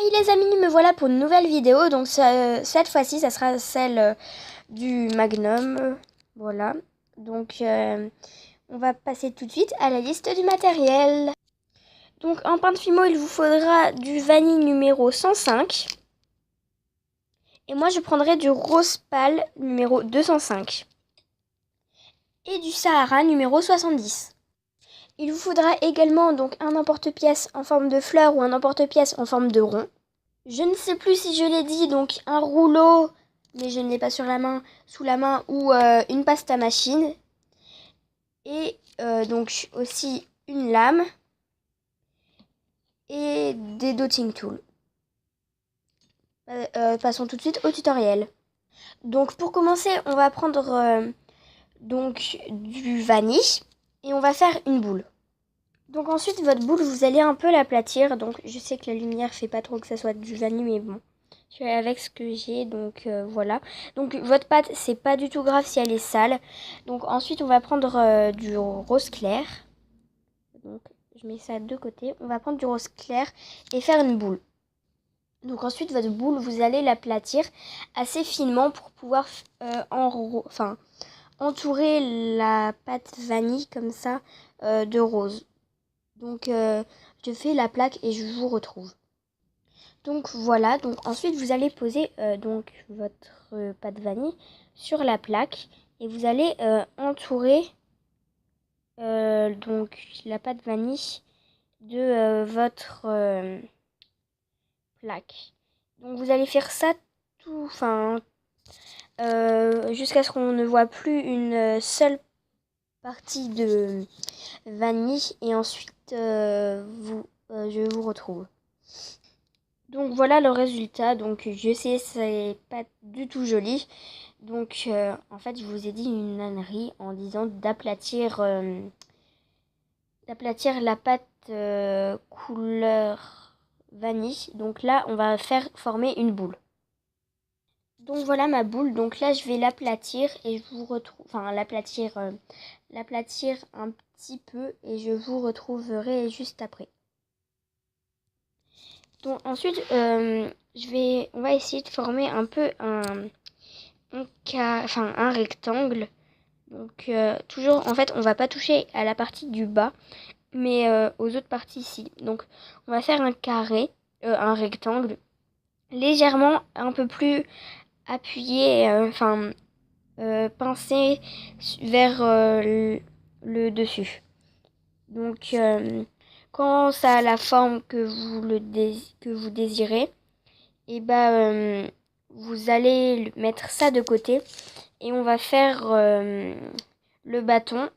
Hey les amis, me voilà pour une nouvelle vidéo. Donc cette fois-ci, ça sera celle du Magnum. Voilà. Donc on va passer tout de suite à la liste du matériel. Donc en pain de fimo, il vous faudra du vanille numéro 105. Et moi, je prendrai du rose pâle numéro 205. Et du Sahara numéro 70. Il vous faudra également donc un emporte-pièce en forme de fleur ou un emporte-pièce en forme de rond. Je ne sais plus si je l'ai dit, donc un rouleau, mais je ne l'ai pas sous la main, ou une pâte à machine. Et donc aussi une lame et des dotting tools. Passons tout de suite au tutoriel. Donc pour commencer, on va prendre donc du vanille et on va faire une boule. Donc ensuite, votre boule, vous allez un peu l'aplatir. Donc je sais que la lumière fait pas trop que ça soit du vanille, mais bon. Je suis avec ce que j'ai, donc voilà. Donc votre pâte, c'est pas du tout grave si elle est sale. Donc ensuite, on va prendre du rose clair. Donc je mets ça de côté. On va prendre du rose clair et faire une boule. Donc ensuite, votre boule, vous allez l'aplatir assez finement pour pouvoir entourer la pâte vanille comme ça de rose. Donc je fais la plaque et je vous retrouve. Donc voilà, donc ensuite vous allez poser donc votre pâte vanille sur la plaque et vous allez entourer donc la pâte vanille de votre plaque. Donc vous allez faire ça jusqu'à ce qu'on ne voit plus une seule partie de vanille et ensuite je vous retrouve. Donc voilà le résultat. Donc je sais, c'est pas du tout joli. Donc en fait, je vous ai dit une ânerie en disant d'aplatir la pâte couleur vanille. Donc là, on va faire former une boule. Donc voilà ma boule. Donc là, je vais l'aplatir et je vous retrouve, l'aplatir un petit peu et je vous retrouverai juste après. Donc ensuite, on va essayer de former un peu un rectangle. Donc toujours, en fait, on va pas toucher à la partie du bas, mais aux autres parties ici. Donc on va faire un carré, un rectangle, légèrement un peu plus appuyé, pincé vers le dessus. Donc quand ça a la forme que vous désirez, et vous allez mettre ça de côté et on va faire le bâton.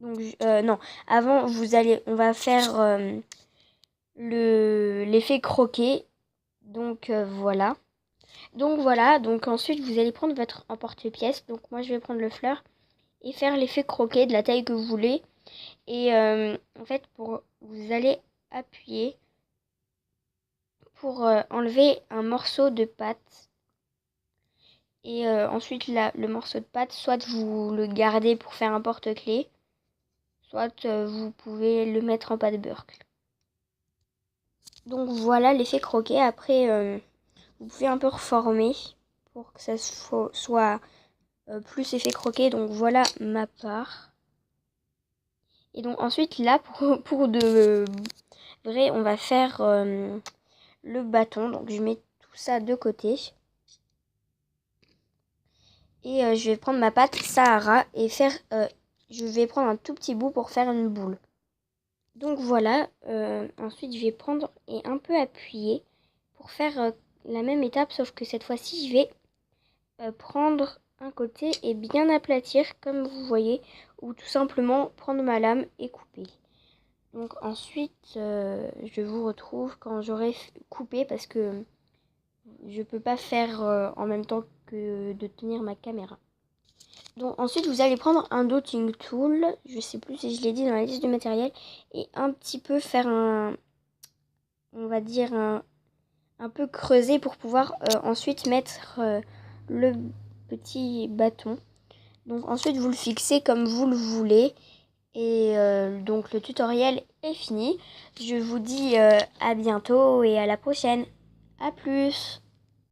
Donc non, avant on va faire l'effet croquet. Donc voilà. Donc ensuite vous allez prendre votre emporte-pièce. Donc moi je vais prendre le fleur et faire l'effet croquet de la taille que vous voulez. Et en fait vous allez appuyer pour enlever un morceau de pâte. Et ensuite, le morceau de pâte, soit vous le gardez pour faire un porte-clés, soit vous pouvez le mettre en pâte beurre. Donc voilà l'effet croquet. Après, vous pouvez un peu reformer pour que ça soit plus effet croquet. Donc voilà ma part. Et donc ensuite, là, pour de vrai, on va faire le bâton. Donc je mets tout ça de côté. Et je vais prendre ma pâte Sahara et je vais prendre un tout petit bout pour faire une boule. Donc voilà, ensuite je vais prendre et un peu appuyer pour faire la même étape, sauf que cette fois-ci je vais prendre un côté et bien aplatir comme vous voyez, ou tout simplement prendre ma lame et couper. Donc ensuite je vous retrouve quand j'aurai coupé parce que je peux pas faire en même temps que de tenir ma caméra. Donc ensuite vous allez prendre un dotting tool, je sais plus si je l'ai dit dans la liste du matériel, et un petit peu faire on va dire un peu creuser pour pouvoir ensuite mettre le petit bâton. Donc ensuite vous le fixez comme vous le voulez Et donc le tutoriel est fini. Je vous dis à bientôt et à la prochaine. À plus!